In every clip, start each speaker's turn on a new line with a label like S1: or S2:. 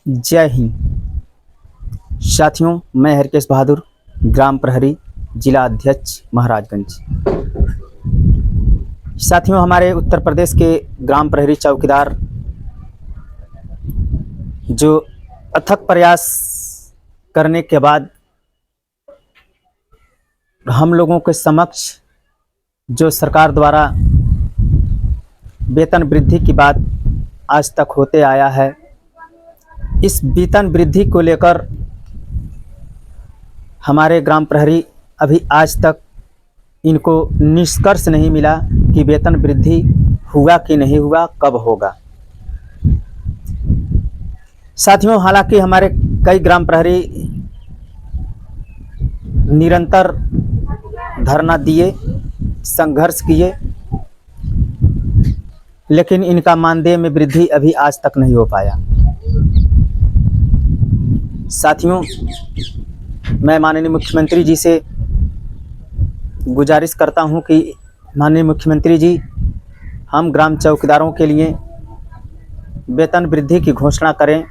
S1: जय हिंद। साथियों, मैं हरकेश बहादुर, ग्राम प्रहरी, जिला अध्यक्ष महाराजगंज। साथियों, हमारे उत्तर प्रदेश के ग्राम प्रहरी चौकीदार जो अथक प्रयास करने के बाद हम लोगों के समक्ष जो सरकार द्वारा वेतन वृद्धि की बात आज तक होते आया है, इस वेतन वृद्धि को लेकर हमारे ग्राम प्रहरी अभी आज तक इनको निष्कर्ष नहीं मिला कि वेतन वृद्धि हुआ कि नहीं हुआ, कब होगा। साथियों, हालांकि हमारे कई ग्राम प्रहरी निरंतर धरना दिए, संघर्ष किए, लेकिन इनका मानदेय में वृद्धि अभी आज तक नहीं हो पाया। साथियों, मैं माननीय मुख्यमंत्री जी से गुजारिश करता हूं कि माननीय मुख्यमंत्री जी, हम ग्राम चौकीदारों के लिए वेतन वृद्धि की घोषणा करें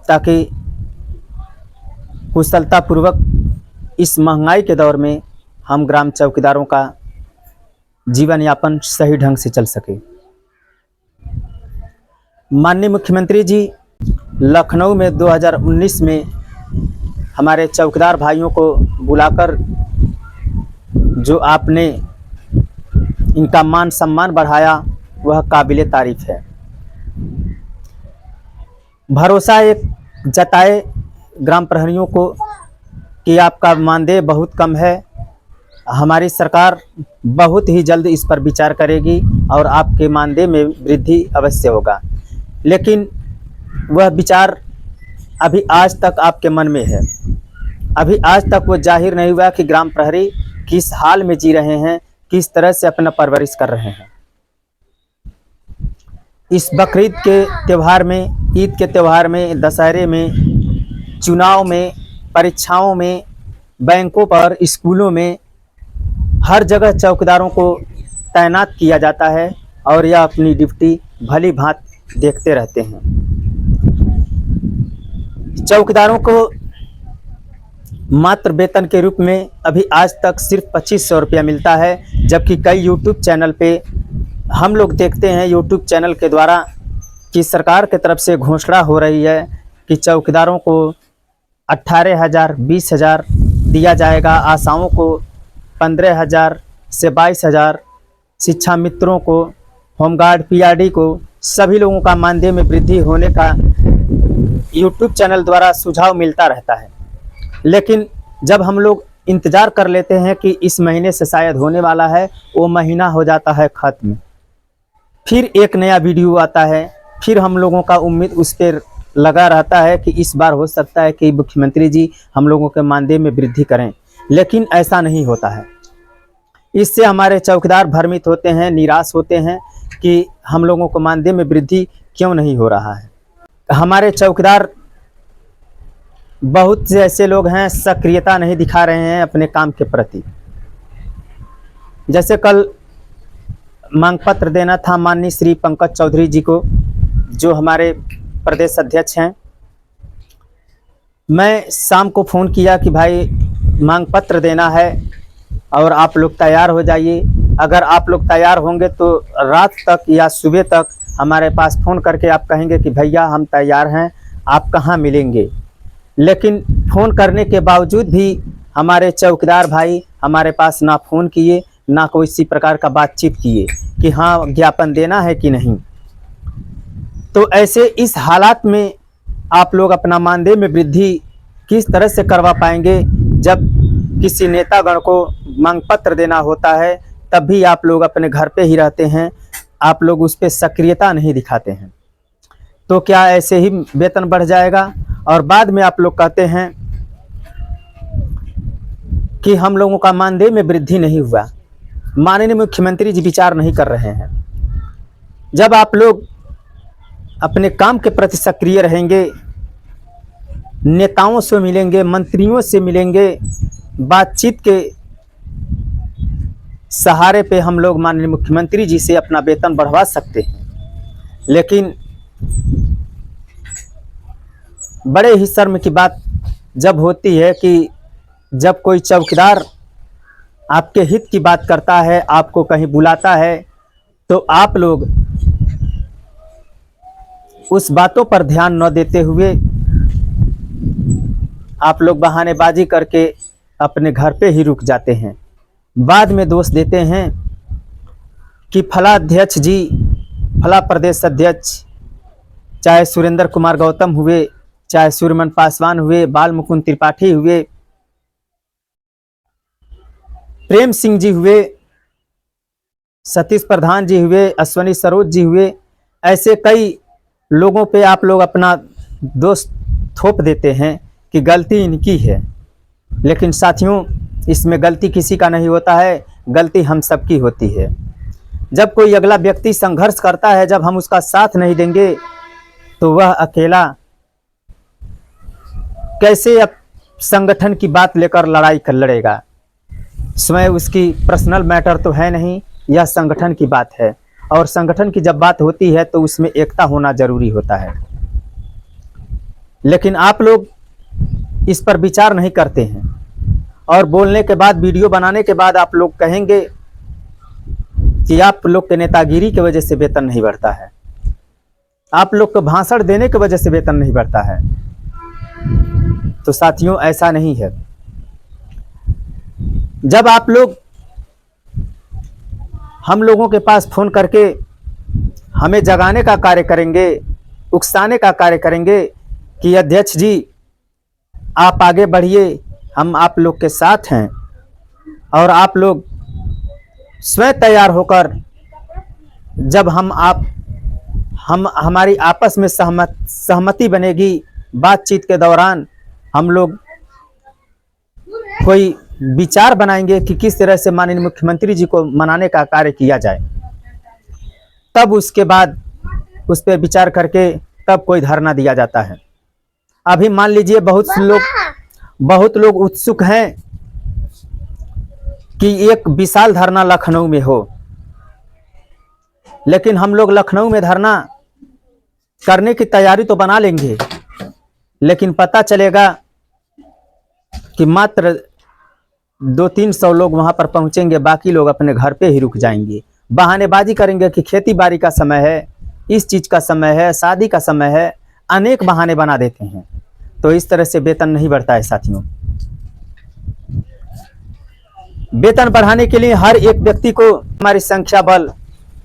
S1: ताकि कुशलतापूर्वक इस महंगाई के दौर में हम ग्राम चौकीदारों का जीवन यापन सही ढंग से चल सके। माननीय मुख्यमंत्री जी, लखनऊ में 2019 में हमारे चौकीदार भाइयों को बुलाकर जो आपने इनका मान सम्मान बढ़ाया, वह काबिले तारीफ है। भरोसा एक जताए ग्राम प्रहरियों को कि आपका मानदेय बहुत कम है, हमारी सरकार बहुत ही जल्द इस पर विचार करेगी और आपके मानदेय में वृद्धि अवश्य होगा। लेकिन वह विचार अभी आज तक आपके मन में है। अभी आज तक वो जाहिर नहीं हुआ कि ग्राम प्रहरी किस हाल में जी रहे हैं, किस तरह से अपना परवरिश कर रहे हैं। इस बकरीद के त्यौहार में, ईद के त्यौहार में, दशहरे में, चुनाव में, परीक्षाओं में, बैंकों पर, स्कूलों में, हर जगह चौकीदारों को तैनात किया जाता है और यह अपनी ड्यूटी भली भांति देखते रहते हैं। चौकीदारों को मात्र वेतन के रूप में अभी आज तक सिर्फ 2500 रुपया मिलता है, जबकि कई यूट्यूब चैनल पे हम लोग देखते हैं, यूट्यूब चैनल के द्वारा कि सरकार की तरफ से घोषणा हो रही है कि चौकीदारों को 18,000, 20,000 दिया जाएगा, आशाओं को 15,000 से 22,000, शिक्षा मित्रों को, होमगार्ड, पीआरडी को, सभी लोगों का मानदेय में वृद्धि होने का यूट्यूब चैनल द्वारा सुझाव मिलता रहता है। लेकिन जब हम लोग इंतज़ार कर लेते हैं कि इस महीने से शायद होने वाला है, वो महीना हो जाता है ख़त्म, फिर एक नया वीडियो आता है, फिर हम लोगों का उम्मीद उस पर लगा रहता है कि इस बार हो सकता है कि मुख्यमंत्री जी हम लोगों के मानदेय में वृद्धि करें, लेकिन ऐसा नहीं होता है। इससे हमारे चौकीदार भ्रमित होते हैं, निराश होते हैं कि हम लोगों को मानदेय में वृद्धि क्यों नहीं हो रहा है। हमारे चौकीदार बहुत से ऐसे लोग हैं, सक्रियता नहीं दिखा रहे हैं अपने काम के प्रति। जैसे कल मांग पत्र देना था माननीय श्री पंकज चौधरी जी को, जो हमारे प्रदेश अध्यक्ष हैं। मैं शाम को फ़ोन किया कि भाई मांग पत्र देना है और आप लोग तैयार हो जाइए। अगर आप लोग तैयार होंगे तो रात तक या सुबह तक हमारे पास फ़ोन करके आप कहेंगे कि भैया हम तैयार हैं, आप कहाँ मिलेंगे। लेकिन फ़ोन करने के बावजूद भी हमारे चौकीदार भाई हमारे पास ना फ़ोन किए, ना कोई इसी प्रकार का बातचीत किए कि हाँ ज्ञापन देना है कि नहीं। तो ऐसे इस हालात में आप लोग अपना मानदेय में वृद्धि किस तरह से करवा पाएंगे, जब किसी नेतागण को मांग पत्र देना होता है तब भी आप लोग अपने घर पे ही रहते हैं, आप लोग उस पर सक्रियता नहीं दिखाते हैं। तो क्या ऐसे ही वेतन बढ़ जाएगा और बाद में आप लोग कहते हैं कि हम लोगों का मानदेय में वृद्धि नहीं हुआ। माननीय मुख्यमंत्री जी विचार नहीं कर रहे हैं। जब आप लोग अपने काम के प्रति सक्रिय रहेंगे, नेताओं से मिलेंगे, मंत्रियों से मिलेंगे, बातचीत के सहारे पे हम लोग माननीय मुख्यमंत्री जी से अपना वेतन बढ़वा सकते हैं। लेकिन बड़े ही शर्म की बात जब होती है कि जब कोई चौकीदार आपके हित की बात करता है, आपको कहीं बुलाता है, तो आप लोग उस बातों पर ध्यान न देते हुए आप लोग बहानेबाजी करके अपने घर पे ही रुक जाते हैं। बाद में दोष देते हैं कि फला अध्यक्ष जी, फला प्रदेश अध्यक्ष, चाहे सुरेंद्र कुमार गौतम हुए, चाहे सूर्यमन पासवान हुए, बाल मुकुंद त्रिपाठी हुए, प्रेम सिंह जी हुए, सतीश प्रधान जी हुए, अश्वनी सरोज जी हुए, ऐसे कई लोगों पे आप लोग अपना दोष थोप देते हैं कि गलती इनकी है। लेकिन साथियों, इसमें गलती किसी का नहीं होता है, गलती हम सबकी होती है। जब कोई अगला व्यक्ति संघर्ष करता है, जब हम उसका साथ नहीं देंगे, तो वह अकेला कैसे अब संगठन की बात लेकर लड़ाई कर लड़ेगा। स्वयं उसकी पर्सनल मैटर तो है नहीं, यह संगठन की बात है। और संगठन की जब बात होती है तो उसमें एकता होना जरूरी होता है। लेकिन आप लोग इस पर विचार नहीं करते हैं, और बोलने के बाद, वीडियो बनाने के बाद आप लोग कहेंगे कि आप लोग के नेतागिरी की वजह से वेतन नहीं बढ़ता है, आप लोग को भाषण देने की वजह से वेतन नहीं बढ़ता है। तो साथियों, ऐसा नहीं है। जब आप लोग हम लोगों के पास फोन करके हमें जगाने का कार्य करेंगे, उकसाने का कार्य करेंगे कि अध्यक्ष जी आप आगे बढ़िए, हम आप लोग के साथ हैं, और आप लोग स्वयं तैयार होकर, जब हमारी आपस में सहमति बनेगी, बातचीत के दौरान हम लोग कोई विचार बनाएंगे कि किस तरह से माननीय मुख्यमंत्री जी को मनाने का कार्य किया जाए, तब उसके बाद उस पर विचार करके तब कोई धरना दिया जाता है। अभी मान लीजिए बहुत लोग उत्सुक हैं कि एक विशाल धरना लखनऊ में हो, लेकिन हम लोग लखनऊ में धरना करने की तैयारी तो बना लेंगे, लेकिन पता चलेगा कि मात्र 200-300 लोग वहां पर पहुंचेंगे, बाकी लोग अपने घर पे ही रुक जाएंगे। बहानेबाजी करेंगे कि खेती बाड़ी का समय है, इस चीज का समय है, शादी का समय है, अनेक बहाने बना देते हैं। तो इस तरह से वेतन नहीं बढ़ता है साथियों। वेतन बढ़ाने के लिए हर एक व्यक्ति को हमारी संख्या बल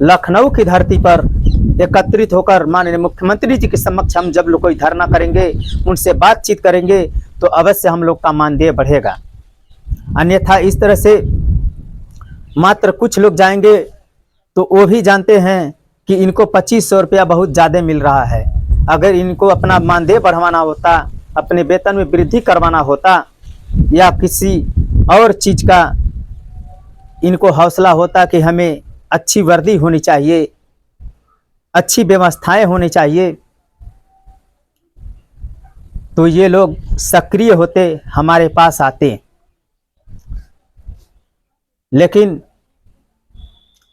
S1: लखनऊ की धरती पर एकत्रित होकर माननीय मुख्यमंत्री जी के समक्ष हम जब लोग कोई धरना करेंगे, उनसे बातचीत करेंगे, तो अवश्य हम लोग का मानदेय बढ़ेगा। अन्यथा इस तरह से मात्र कुछ लोग जाएंगे तो वो भी जानते हैं कि इनको 2500 रुपया बहुत ज़्यादा मिल रहा है। अगर इनको अपना मानदेय बढ़वाना होता, अपने वेतन में वृद्धि करवाना होता, या किसी और चीज़ का इनको हौसला होता कि हमें अच्छी वर्दी होनी चाहिए, अच्छी व्यवस्थाएं होनी चाहिए, तो ये लोग सक्रिय होते, हमारे पास आते। लेकिन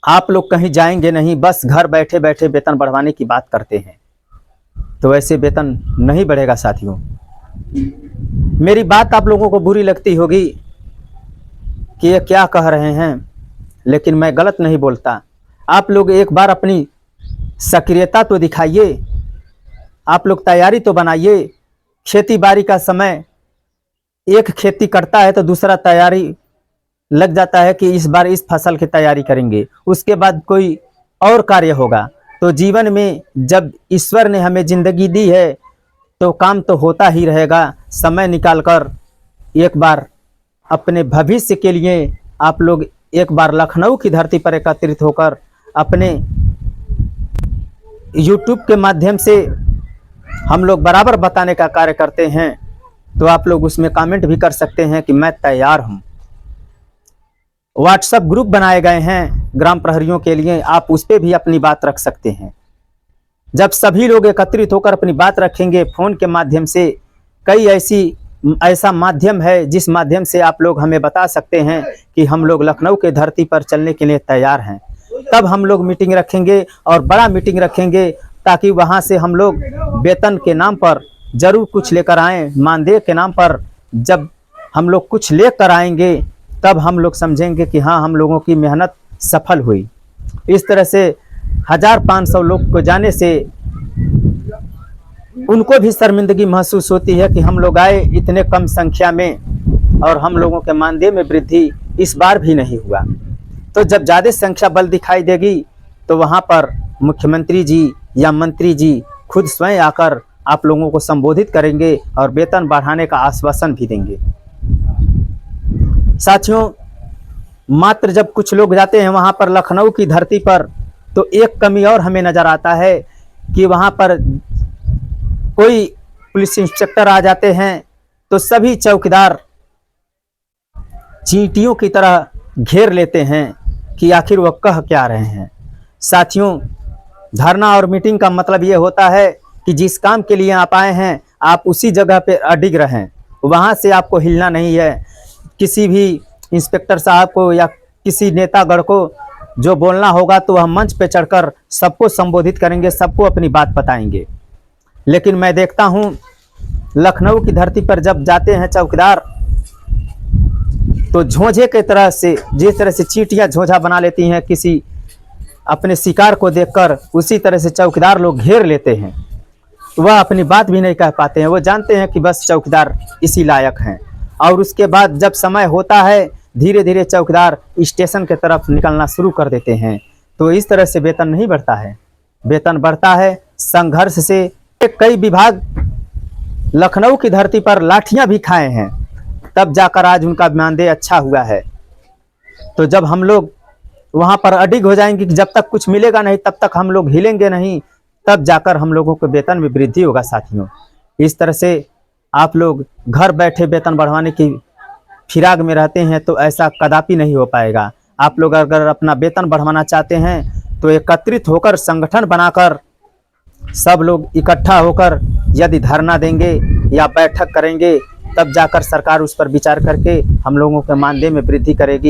S1: आप लोग कहीं जाएंगे नहीं, बस घर बैठे बैठे वेतन बढ़वाने की बात करते हैं, तो ऐसे वेतन नहीं बढ़ेगा साथियों। मेरी बात आप लोगों को बुरी लगती होगी कि ये क्या कह रहे हैं, लेकिन मैं गलत नहीं बोलता। आप लोग एक बार अपनी सक्रियता तो दिखाइए, आप लोग तैयारी तो बनाइए। खेती बाड़ी का समय, एक खेती करता है तो दूसरा तैयारी लग जाता है कि इस बार इस फसल की तैयारी करेंगे, उसके बाद कोई और कार्य होगा। तो जीवन में जब ईश्वर ने हमें जिंदगी दी है तो काम तो होता ही रहेगा। समय निकालकर एक बार अपने भविष्य के लिए आप लोग एक बार लखनऊ की धरती पर एकत्रित होकर अपने YouTube के माध्यम से हम लोग बराबर बताने का कार्य करते हैं, तो आप लोग उसमें कमेंट भी कर सकते हैं कि मैं तैयार हूं। व्हाट्सएप ग्रुप बनाए गए हैं ग्राम प्रहरियों के लिए, आप उस पर भी अपनी बात रख सकते हैं। जब सभी लोग एकत्रित होकर अपनी बात रखेंगे फोन के माध्यम से, कई ऐसा माध्यम है जिस माध्यम से आप लोग हमें बता सकते हैं कि हम लोग लखनऊ के धरती पर चलने के लिए तैयार हैं, तब हम लोग मीटिंग रखेंगे और बड़ा मीटिंग रखेंगे, ताकि वहां से हम लोग वेतन के नाम पर जरूर कुछ लेकर आएं। मानदेय के नाम पर जब हम लोग कुछ लेकर आएंगे तब हम लोग समझेंगे कि हाँ, हम लोगों की मेहनत सफल हुई। इस तरह से 1500 लोग को जाने से उनको भी शर्मिंदगी महसूस होती है कि हम लोग आए इतने कम संख्या में और हम लोगों के मानदेय में वृद्धि इस बार भी नहीं हुआ। तो जब ज़्यादा संख्या बल दिखाई देगी तो वहाँ पर मुख्यमंत्री जी या मंत्री जी खुद स्वयं आकर आप लोगों को संबोधित करेंगे और वेतन बढ़ाने का आश्वासन भी देंगे। साथियों, मात्र जब कुछ लोग जाते हैं वहाँ पर लखनऊ की धरती पर, तो एक कमी और हमें नज़र आता है कि वहाँ पर कोई पुलिस इंस्पेक्टर आ जाते हैं तो सभी चौकीदार चींटियों की तरह घेर लेते हैं कि आखिर वह कह क्या रहे हैं। साथियों, धरना और मीटिंग का मतलब ये होता है कि जिस काम के लिए आप आए हैं आप उसी जगह पे अडिग रहें, वहाँ से आपको हिलना नहीं है। किसी भी इंस्पेक्टर साहब को या किसी नेतागढ़ को जो बोलना होगा तो वह मंच पे चढ़कर सबको संबोधित करेंगे, सबको अपनी बात बताएंगे। लेकिन मैं देखता हूँ लखनऊ की धरती पर जब जाते हैं चौकीदार तो झोंझे के तरह से, जिस तरह से चींटियाँ झोंझा बना लेती हैं किसी अपने शिकार को देखकर, उसी तरह से चौकीदार लोग घेर लेते हैं। वह अपनी बात भी नहीं कह पाते हैं। वो जानते हैं कि बस चौकीदार इसी लायक हैं। और उसके बाद जब समय होता है धीरे धीरे चौकीदार स्टेशन के तरफ निकलना शुरू कर देते हैं। तो इस तरह से वेतन नहीं बढ़ता है। वेतन बढ़ता है संघर्ष से। कई विभाग लखनऊ की धरती पर लाठियां भी खाए हैं, तब जाकर आज उनका मानदेय अच्छा हुआ है। तो जब हम लोग वहां पर अडिग हो जाएंगे कि जब तक कुछ मिलेगा नहीं तब तक हम लोग हिलेंगे नहीं, तब जाकर हम लोगों के वेतन में वृद्धि होगा। साथियों, इस तरह से आप लोग घर बैठे वेतन बढ़वाने की फिराक में रहते हैं तो ऐसा कदापि नहीं हो पाएगा। आप लोग अगर अपना वेतन बढ़वाना चाहते हैं तो एकत्रित होकर संगठन बनाकर सब लोग इकट्ठा होकर यदि धरना देंगे या बैठक करेंगे, तब जाकर सरकार उस पर विचार करके हम लोगों के मानदेय में वृद्धि करेगी।